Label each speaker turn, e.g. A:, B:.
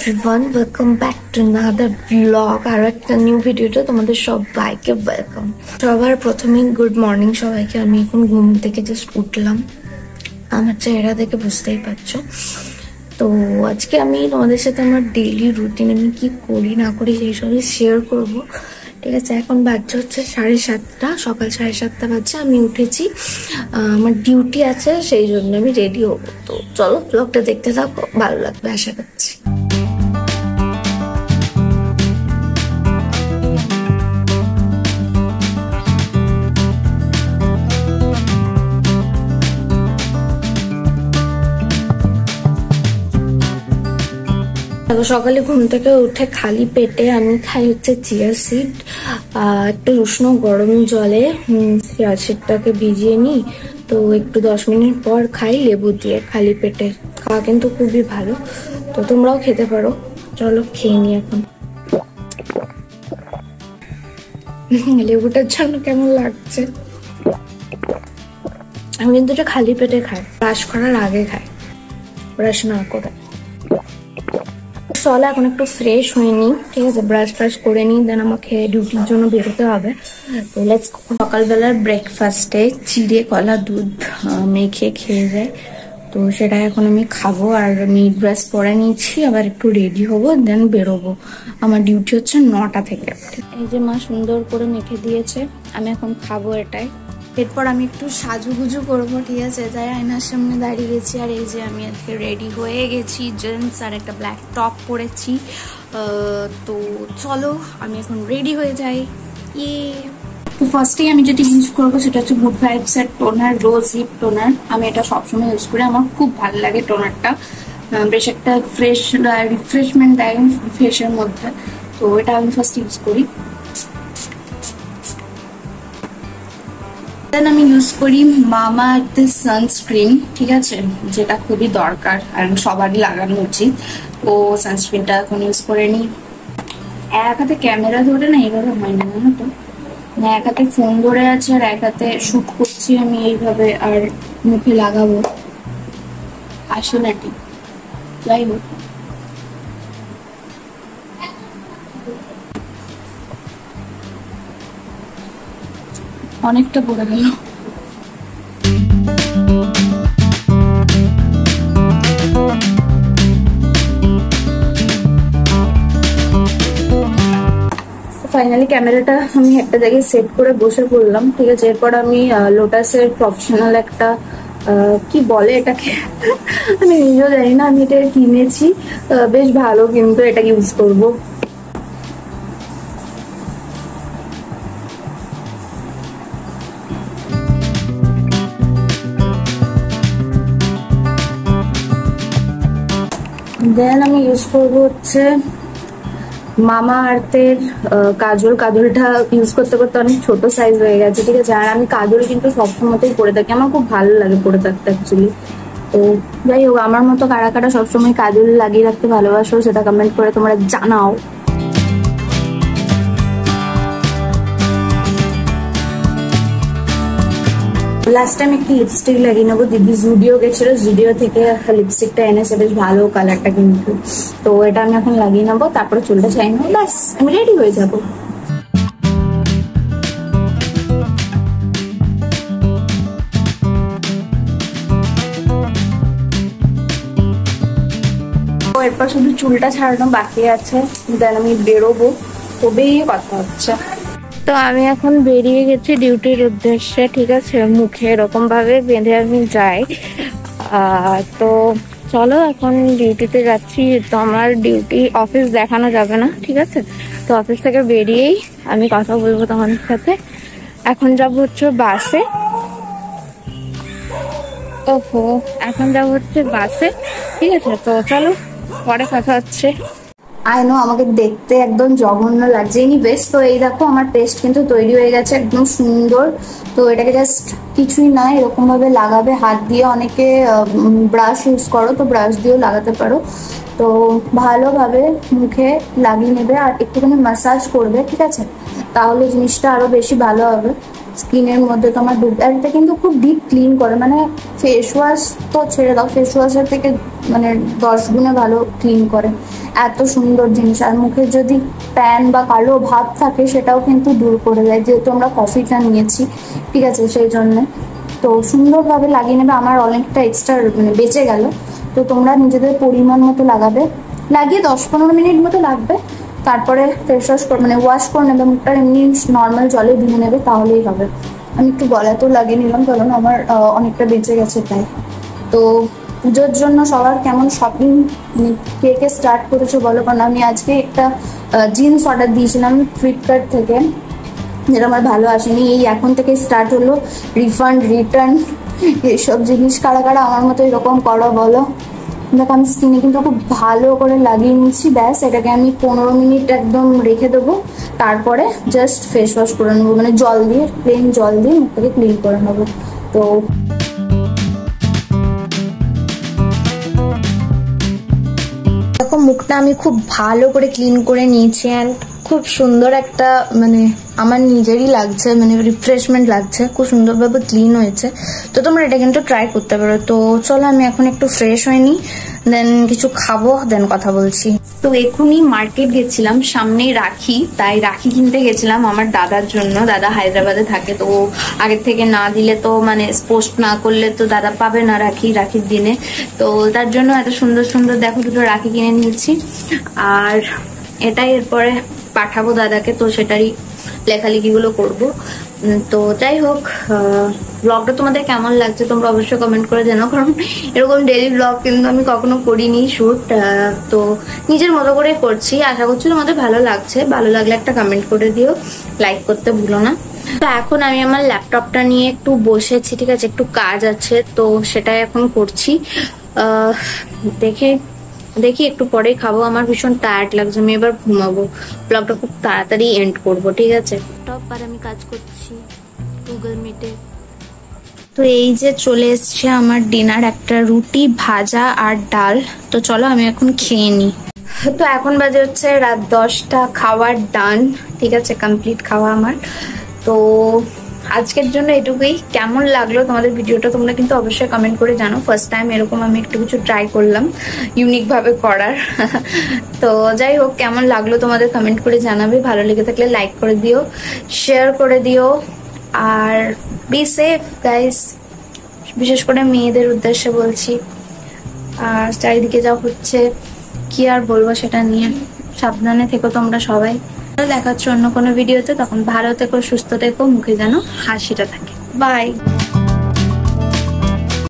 A: everyone, welcome back to another vlog আর একটা new ভিডিওতে তোমাদের সবাইকে ওয়েলকাম। সবার প্রথমেই গুড মর্নিং সবাইকে। আমি এখন ঘুম থেকে জাস্ট উঠলাম, আমার চেহারা দেখে বুঝতেই পারছো। তো আজকে আমি তোমাদের সাথে আমার ডেইলি রুটিন, আমি কি করি না করি সেই সবই শেয়ার করবো, ঠিক আছে। এখন বাজছে হচ্ছে 7:30, সকাল 7:30 বাজছে। আমি উঠেছি, আমার ডিউটি আছে, সেই জন্য আমি রেডি হবো। তো চলো ব্লগটা দেখতে থাকো, ভালো লাগবে আশা করছি। সকালে ঘুম থেকে উঠে খালি পেটে আমি খাই হচ্ছে চিয়া সিড, একটু উষ্ণ গরম জলে চিয়া সিডটাকে ভিজিয়ে নিই। তো একটু 10 মিনিট পর খাই লেবু দিয়ে। খালি পেটে খাওয়া কিন্তু খুবই ভালো, তো তোমরাও খেতে পারো। চলো খেয়ে নি এখন। লেবুটার জন্য কেমন লাগছে। আমি কিন্তু এটা খালি পেটে খাই, ব্রাশ করার আগে খাই, ব্রাশ না করে। চলো এখন একটু ফ্রেশ হয়ে নিই, ঠিক আছে, ব্রাশ ট্রাশ করে নিই, দেন আমাকে ডিউটির জন্য বেরোতে হবে। তো লেটস। সকালবেলার ব্রেকফাস্টে চিড়ে কলা দুধ মেখে খেয়ে যায়, তো সেটা এখন আমি খাবো। আর আমি ড্রেস পরে নিয়েছি, আবার একটু রেডি হবো, দেন বেরোবো। আমার ডিউটি হচ্ছে 9টা থেকে। এই যে মা সুন্দর করে মেখে দিয়েছে, আমি এখন খাবো এটাই। এরপর আমি একটু সাজুগুজু করবো, ঠিক আছে। তাই আয়নার সামনে দাঁড়িয়ে গেছি, আর এই যে আমি আজকে রেডি হয়ে গেছি, জিন্স আর একটা ব্ল্যাক টপ পরেছি। তো চলো আমি এখন রেডি হয়ে যাই। তো ফার্স্টেই আমি যেটা ইউজ করবো সেটা হচ্ছে গুড ভাইবস এর টোনার, রোজ হিপ টোনার। আমি এটা সবসময় ইউজ করি, আমার খুব ভালো লাগে টোনারটা। বেশ একটা ফ্রেশ রিফ্রেশমেন্ট দেয় ফেসের মধ্যে, তো এটা আমি ফার্স্ট ইউজ করি। আমি ইউজ করি মামা আর্থ সানস্ক্রিন, ঠিক আছে, যেটা খুবই দরকার আর সবারই লাগানো উচিত। তো সানস্ক্রিনটা এখন ইউজ করে নিই। এক হাতে ক্যামেরা ধরে না এইভাবে হয় না, জানো তো, এক হাতে ফোন ধরে আছে আর এক হাতে শুট করছি আমি এইভাবে, আর মুখে লাগাবো আসে না ঠিক। যাই হোক, অনেকটা পড়ে গেল। ফাইনালি ক্যামেরাটা আমি একটা জায়গায় সেট করে বসে পড়লাম, ঠিক আছে। এরপর আমি লোটাসের প্রফেশনাল একটা কি বলে এটাকে আমি নিজেও জানি না, আমি এটা কিনেছি, বেশ ভালো, কিন্তু এটা ইউজ করবো। দেন আমি ইউজ করবো হচ্ছে মামা আর্থের কাজল। কাজলটা ইউজ করতে করতে অনেক ছোট সাইজ হয়ে গেছে, ঠিক আছে। আর আমি কাজল কিন্তু সবসময়তেই পরে থাকি, আমার খুব ভালো লাগে পরে থাকতে অ্যাকচুয়ালি। তো যাই হোক, আমার মতো কারা কারা সবসময় কাজল লাগিয়ে রাখতে ভালোবাসো সেটা কমেন্ট করে তোমরা জানাও। লাস্ট টাইম একটি লিপস্টিক লাগিয়ে নেবো, দিদি জুডিও গেছিল, জুডিও থেকে লিপস্টিকটা এনেছে, বেশ ভালো কালারটা কিন্তু। তো এটা আমি এখন লাগিয়ে নেবো, তারপরে চুলটা ছাই নেবো, ব্যাস আমি রেডি হয়ে যাবো। এরপর শুধু চুলটা ছাড়ানো বাকি আছে, দেন আমি বেরোবো, তবেই কথা হচ্ছে। তো আমি এখন বেরিয়ে গেছি ডিউটির উদ্দেশ্যে, ঠিক আছে। মুখে এরকম ভাবে বেঁধে আমি যাই। তো চলো এখন ডিউটিতে যাচ্ছি। তো আমার ডিউটি অফিস দেখানো যাবে না, ঠিক আছে। তো অফিস থেকে বেরিয়েই আমি কথা বলবো তোমাদের সাথে। এখন যাবো হচ্ছে বাসে। ওহো, এখন যাবো হচ্ছে বাসে, ঠিক আছে। তো চলো পরে কথা হচ্ছে। আই নো আমাকে দেখতে একদম জঘন্য লাগছে, এনিওয়েজ। তো এই দেখো আমার পেস্ট কিন্তু তৈরি হয়ে গেছে, একদম সুন্দর। তো এটাকে জাস্ট কিছুই না এরকম ভাবে লাগাবে হাত দিয়ে। অনেকে ব্রাশ ইউজ করো, তো ব্রাশ দিয়েও লাগাতে পারো। তো ভালোভাবে মুখে লাগিয়ে নেবে আর একটুখানি ম্যাসাজ করবে, ঠিক আছে, তাহলে জিনিসটা আরো বেশি ভালো হবে। স্কিনের মধ্যে তোমার এটা কিন্তু খুব ডিপ ক্লিন করে, মানে ফেস ওয়াশ তো ছেড়ে দাও, ফেস ওয়াশের থেকে মানে 10 গুণে ভালো ক্লিন করে। এত সুন্দর জিনিস। আর মুখে যদি ট্যান বা কালো ভাব থাকে সেটাও কিন্তু দূর করে দেয়, যেহেতু আমরা কফিটা নিয়েছি, ঠিক আছে, সেই জন্য তো সুন্দরভাবে লাগিয়ে নেবে। আমার অনেকটা এক্সট্রা মানে বেঁচে গেল। তো তোমরা নিজেদের পরিমাণ মতো লাগাবে, লাগিয়ে 10-15 মিনিট মতো লাগবে, তারপরে ফেস ওয়াশ মানে ওয়াশ করে নেবে মুখটা, এমনি নর্মাল জলে ধুয়ে নেবে, তাহলেই হবে। আমি একটু গলাতেও লাগিয়ে নিলাম কারণ আমার অনেকটা বেঁচে গেছে তাই। তো পুজোর জন্য সবার কেমন শপিং কে কে স্টার্ট করেছো বলো, কারণ আমি আজকে একটা জিন্স অর্ডার দিয়েছিলাম ফ্লিপকার্ট থেকে, যেটা আমার ভালো আসেনি। এই এখন থেকে স্টার্ট হলো রিফান্ড রিটার্ন এইসব জিনিস। কারা কারা আমার মতো এরকম করো বলো। দেখো আমি স্কিনে কিন্তু খুব ভালো করে লাগিয়ে নিচ্ছি, ব্যাস এটাকে আমি 15 মিনিট একদম রেখে দেবো, তারপরে জাস্ট ফেস ওয়াশ করে নেবো, মানে জল দিয়ে, প্লেন জল দিয়ে মুখটাকে ক্লিন করে নেবো। তো দেখো মুখটা আমি খুব ভালো করে ক্লিন করে নিয়েছি, অ্যান্ড খুব সুন্দর একটা মানে আমার নিজেরই লাগছে, মানে রিফ্রেশমেন্ট লাগছে, খুব সুন্দরভাবে ক্লিন হয়েছে। তো তোমরা এটা কিন্তু ট্রাই করতে পারো। তো চলো আমি এখন একটু ফ্রেশ হয়নি, দেন কিছু খাবো, দেন কথা বলছি। তো এখনই মার্কেট গেছিলাম, সামনেই রাখি, তাই রাখি কিনতে গেছিলাম আমার দাদার জন্য। দাদা হায়দ্রাবাদে থাকে, তো আগের থেকে না দিলে তো মানে পোস্ট না করলে তো দাদা পাবে না রাখির দিনে। তো তার জন্য এত সুন্দর সুন্দর দেখো দুটো রাখি কিনে নিয়েছি, আর এটাই এরপরে পাঠাবো দাদাকে, তো সেটারই লেখালেখিগুলো করব। তো যাই হোক, ব্লগটা তোমাদের কেমন লাগছে তোমরা অবশ্যই কমেন্ট করে জানাও, কারণ এরকম ডেইলি ব্লগ কিন্তু আমি কখনো করিনি শুট। তো নিজের মতো করে করছি, আশা করছি তোমাদের ভালো লাগছে। ভালো লাগলে একটা কমেন্ট করে দিও, লাইক করতে ভুলো না। তো এখন আমি আমার ল্যাপটপটা নিয়ে একটু বসেছি, ঠিক আছে, একটু কাজ আছে, তো সেটাই এখন করছি। দেখি একটু পরে খাবো, আমার ভীষণ টায়ার্ড লাগছে, আমি এবার ঘুমাবো। ব্লগটা খুব তাড়াতাড়ি এন্ড করবো, ঠিক আছে। আর আমি কাজ করছি গুগল মিটে। তো এই যে চলে এসছে আমার ডিনার, একটা রুটি, ভাজা আর ডাল। তো চলো আমি এখন খেয়ে নিই। তো এখন বাজে হচ্ছে রাত 10টা, খাওয়ার ডান, ঠিক আছে, কমপ্লিট খাওয়া আমার। তো আজকের জন্য এটুকুই। কেমন লাগলো তোমাদের ভিডিওটা তোমরা কিন্তু অবশ্যই কমেন্ট করে জানো। ফার্স্ট টাইম এরকম আমি একটু কিছু ট্রাই করলাম ইউনিক ভাবে করার। তো যাই হোক, কেমন লাগলো তোমাদের কমেন্ট করে জানাবে। ভালো লেগে থাকলে লাইক করে দিও, শেয়ার করে দিও, আর বি সেফ গাইস, বিশেষ করে মেয়েদের উদ্দেশ্যে বলছি। আর চারিদিকে যা হচ্ছে কি আর বলবো সেটা নিয়ে, সাবধানে থেকো তোমরা সবাই। দেখা হচ্ছে অন্য কোনো ভিডিওতে, তখন ভালো থেকো, সুস্থ থেকো, মুখে যেন হাসিটা থাকে। বাই।